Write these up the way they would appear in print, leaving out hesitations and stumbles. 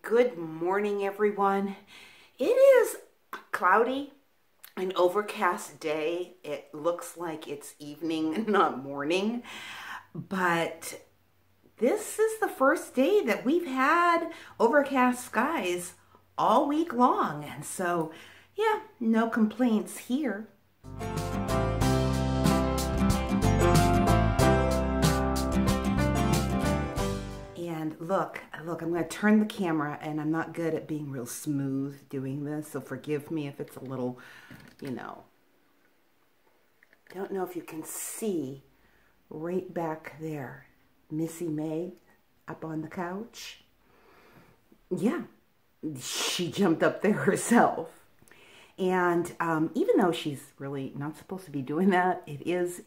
Good morning, everyone. It is a cloudy and overcast day. It looks like it's evening, not morning, but this is the first day that we've had overcast skies all week long. And so, yeah, no complaints here. And look, I'm going to turn the camera, and I'm not good at being real smooth doing this, so forgive me if it's a little, don't know if you can see right back there, Missy May up on the couch. Yeah, she jumped up there herself. And even though she's really not supposed to be doing that, it is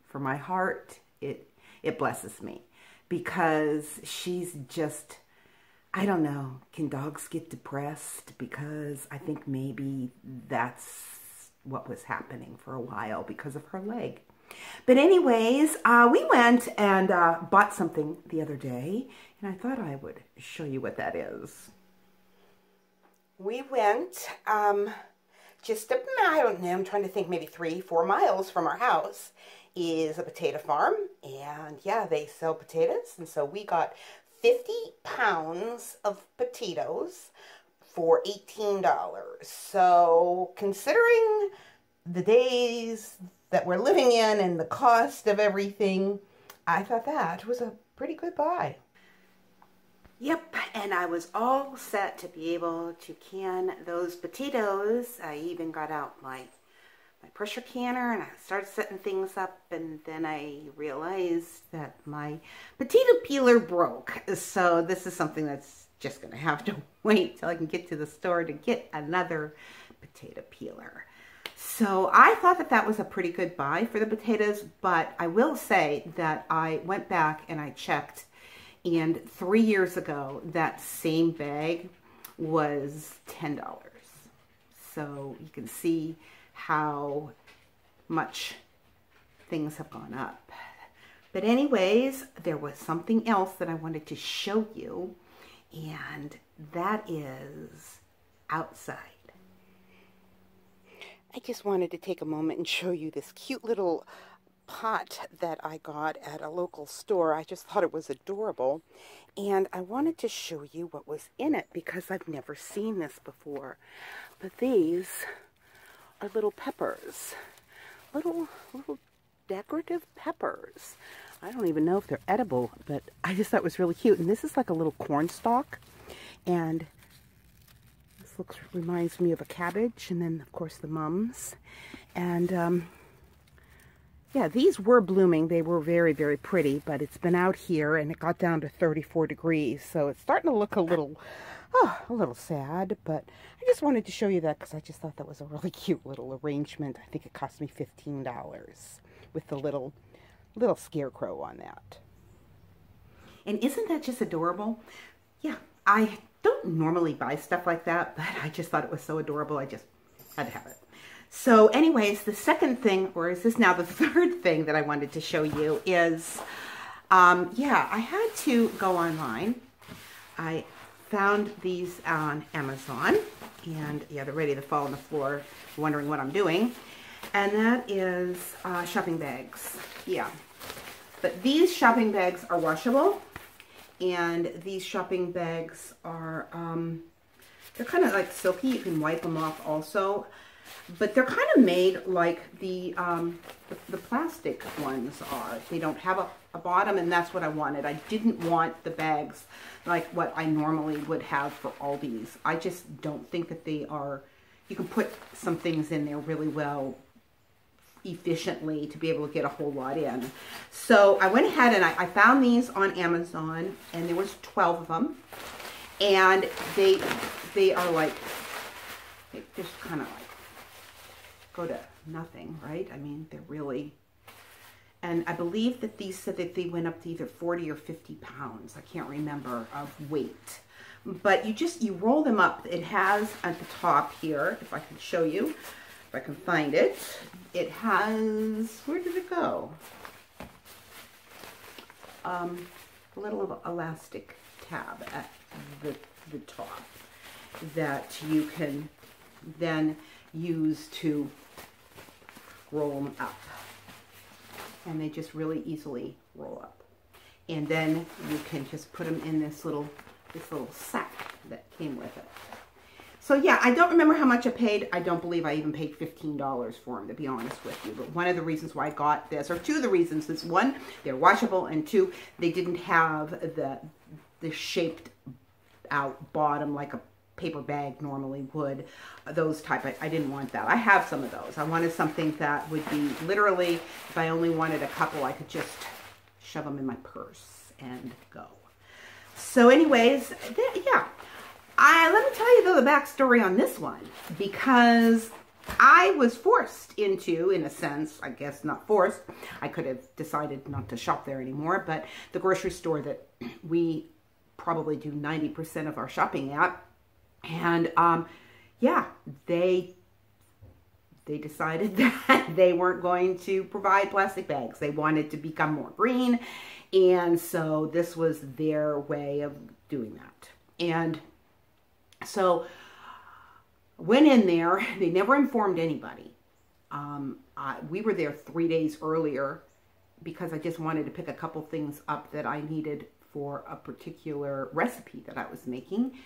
for my heart, it blesses me. Because she's just, I don't know, can dogs get depressed? Because I think maybe that's what was happening for a while because of her leg. But anyways, we went and bought something the other day, and I thought I would show you what that is. We went just, I don't know, I'm trying to think, maybe 3-4 miles from our house is a potato farm, and yeah, they sell potatoes, and so we got 50 pounds of potatoes for $18. So considering the days that we're living in and the cost of everything, I thought that was a pretty good buy. Yep, and I was all set to be able to can those potatoes. I even got out my pressure canner and I started setting things up, and then I realized that my potato peeler broke. So this is something that's just going to have to wait till I can get to the store to get another potato peeler. So I thought that was a pretty good buy for the potatoes, but I will say that I went back and I checked, and 3 years ago that same bag was $10. So you can see how much things have gone up. But anyways, there was something else that I wanted to show you, and that is outside. I just wanted to take a moment and show you this cute little pot that I got at a local store. I just thought it was adorable, and I wanted to show you what was in it because I've never seen this before. But these are little peppers, little decorative peppers. I don't even know if they're edible, but I just thought it was really cute. And this is like a little corn stalk, and this reminds me of a cabbage, and then of course the mums. And yeah, these were blooming. They were very, very pretty, but it's been out here and it got down to 34 degrees, so it's starting to look a little sad, but I just wanted to show you that because I just thought that was a really cute little arrangement. I think it cost me $15 with the little scarecrow on that. And isn't that just adorable? Yeah, I don't normally buy stuff like that, but I just thought it was so adorable. I just had to have it. So anyways, the second thing, or is this now the third thing that I wanted to show you is, yeah, I had to go online. I found these on Amazon, and yeah, they're ready to fall on the floor, wondering what I'm doing. And that is shopping bags. Yeah, but these shopping bags are washable, and these shopping bags are they're kind of like silky. You can wipe them off also, but they're kind of made like the plastic ones are. They don't have a bottom, and that's what I wanted. I didn't want the bags like what I normally would have for Aldi's. I just don't think that they are, you can put some things in there really well, efficiently, to be able to get a whole lot in. So I went ahead and I found these on Amazon, and there was 12 of them, and they are like, they just kind of like go to nothing, right? I mean, they're really, and I believe that these said that they went up to either 40 or 50 pounds. I can't remember of weight. But you roll them up. It has at the top here, if I can show you, if I can find it, it has, where did it go? A little of elastic tab at the top that you can then use to roll them up. And they just really easily roll up. And then you can just put them in this little sack that came with it. So yeah, I don't remember how much I paid. I don't believe I even paid $15 for them, to be honest with you. But one of the reasons why I got this, or two of the reasons, is one, they're washable, and two, they didn't have the shaped out bottom like a paper bag normally would. Those type, I didn't want that. I have some of those. I wanted something that would be literally, if I only wanted a couple, I could just shove them in my purse and go. So anyways, yeah. Let me tell you though the backstory on this one, because I was forced into, in a sense, I guess not forced, I could have decided not to shop there anymore, but the grocery store that we probably do 90% of our shopping at, and yeah, they decided that they weren't going to provide plastic bags. They wanted to become more green, and so this was their way of doing that. And so went in there. They never informed anybody. We were there 3 days earlier because I just wanted to pick a couple things up that I needed for a particular recipe that I was making.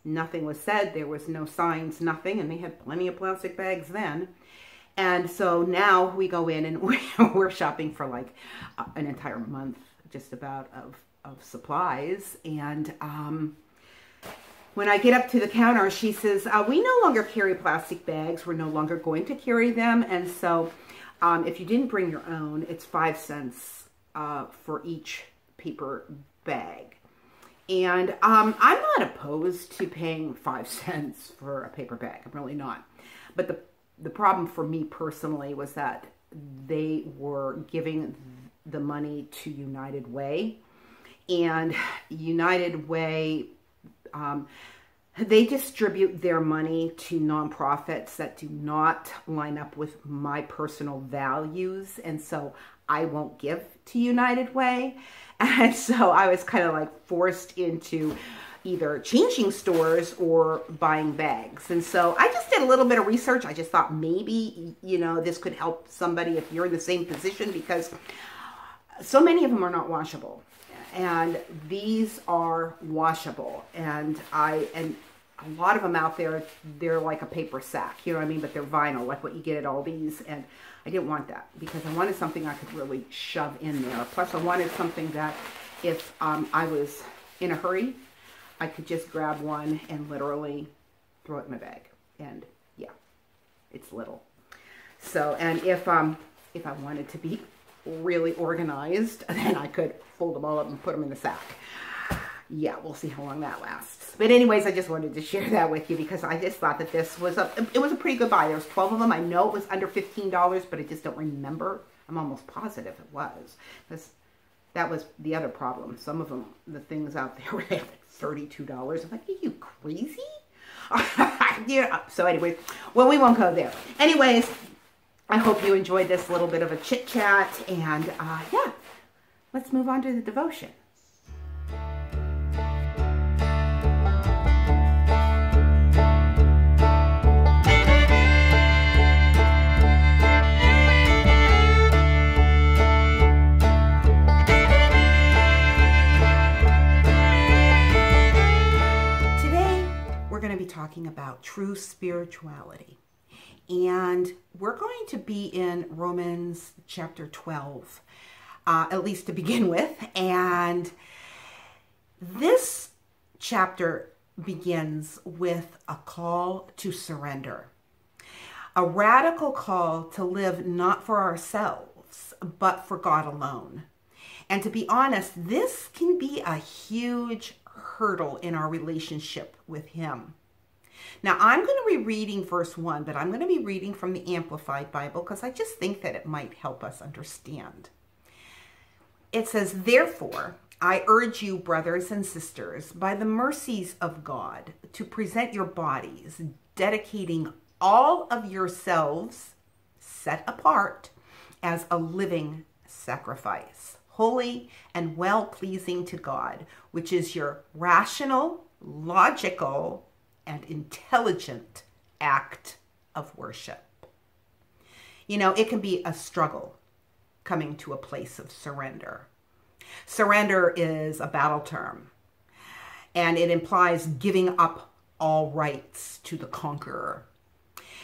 Nothing was said. There was no signs, nothing. And they had plenty of plastic bags then. And so now we go in and we're shopping for like an entire month just about of supplies. And when I get up to the counter, she says, we no longer carry plastic bags. We're no longer going to carry them. And so if you didn't bring your own, it's 5 cents for each paper bag. And I'm not opposed to paying 5 cents for a paper bag. I'm really not. But the problem for me personally was that they were giving the money to United Way. And United Way, they distribute their money to nonprofits that do not line up with my personal values. And so I won't give to United Way. And so I was kind of like forced into either changing stores or buying bags. And so I just did a little bit of research. I just thought maybe, you know, this could help somebody if you're in the same position, because so many of them are not washable. And these are washable. And a lot of them out there, they're like a paper sack, you know what I mean? But they're vinyl, like what you get at Aldi's. And I didn't want that because I wanted something I could really shove in there. Plus, I wanted something that if I was in a hurry, I could just grab one and literally throw it in my bag. And yeah, it's little. So, and if I wanted to be really organized, then I could fold them all up and put them in the sack. Yeah, we'll see how long that lasts. But anyways, I just wanted to share that with you because I just thought that this was a pretty good buy. There was 12 of them. I know it was under $15, but I just don't remember. I'm almost positive it was. That was the other problem. Some of them, the things out there were like $32. I'm like, are you crazy? Yeah. So anyways, well, we won't go there. Anyways, I hope you enjoyed this little bit of a chit chat, and yeah, let's move on to the devotion. Today, we're going to be talking about true spirituality. And we're going to be in Romans chapter 12, at least to begin with. And this chapter begins with a call to surrender. A radical call to live not for ourselves, but for God alone. And to be honest, this can be a huge hurdle in our relationship with Him. Now, I'm going to be reading verse 1, but I'm going to be reading from the Amplified Bible because I just think that it might help us understand. It says, "Therefore, I urge you, brothers and sisters, by the mercies of God, to present your bodies, dedicating all of yourselves, set apart, as a living sacrifice, holy, and well-pleasing to God, which is your rational, logical, and intelligent act of worship. You know, it can be a struggle coming to a place of surrender. Surrender is a battle term, and it implies giving up all rights to the conqueror.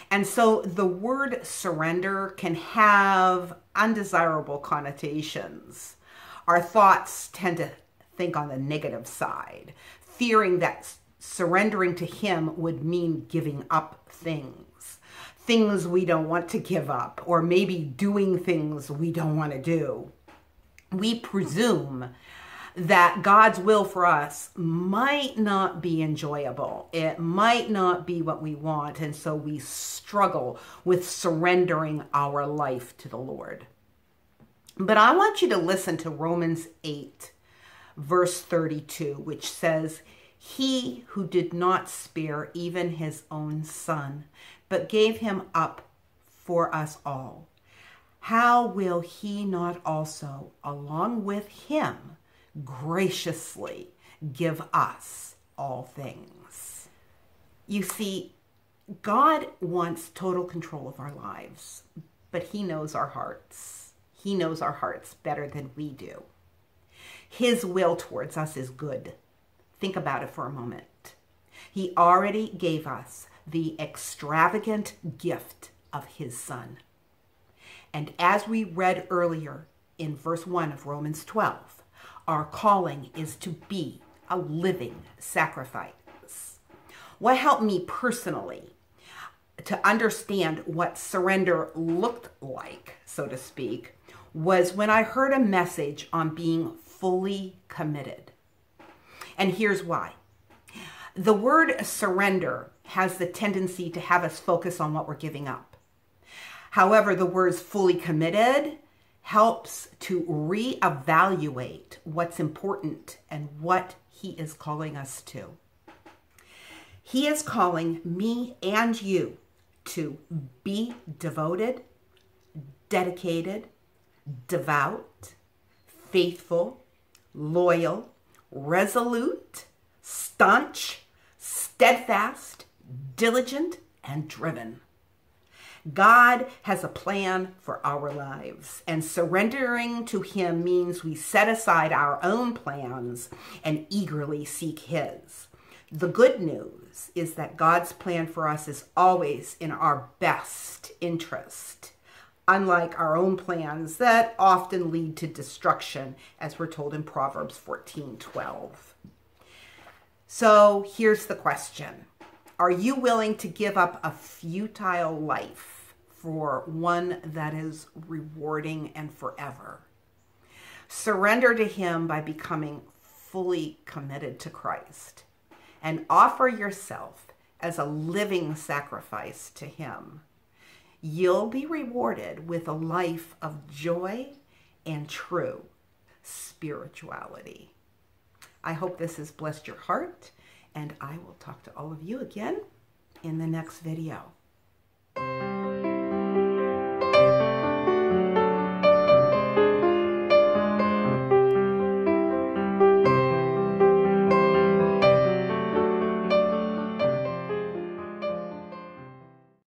And so the word surrender can have undesirable connotations. Our thoughts tend to think on the negative side, fearing that surrendering to Him would mean giving up things we don't want to give up, or maybe doing things we don't want to do. We presume that God's will for us might not be enjoyable. It might not be what we want, and so we struggle with surrendering our life to the Lord. But I want you to listen to Romans 8, verse 32, which says, "He who did not spare even his own son, but gave him up for us all, how will he not also, along with him, graciously give us all things?" You see, God wants total control of our lives, but He knows our hearts. He knows our hearts better than we do. His will towards us is good. Think about it for a moment. He already gave us the extravagant gift of His Son. And as we read earlier in verse 1 of Romans 12, our calling is to be a living sacrifice. What helped me personally to understand what surrender looked like, so to speak, was when I heard a message on being fully committed. And here's why. The word surrender has the tendency to have us focus on what we're giving up. However, the words fully committed helps to reevaluate what's important and what He is calling us to. He is calling me and you to be devoted, dedicated, devout, faithful, loyal, resolute, staunch, steadfast, diligent, and driven. God has a plan for our lives, and surrendering to Him means we set aside our own plans and eagerly seek His. The good news is that God's plan for us is always in our best interest, unlike our own plans that often lead to destruction, as we're told in Proverbs 14:12. So here's the question. Are you willing to give up a futile life for one that is rewarding and forever? Surrender to Him by becoming fully committed to Christ and offer yourself as a living sacrifice to Him. You'll be rewarded with a life of joy and true spirituality. I hope this has blessed your heart, and I will talk to all of you again in the next video.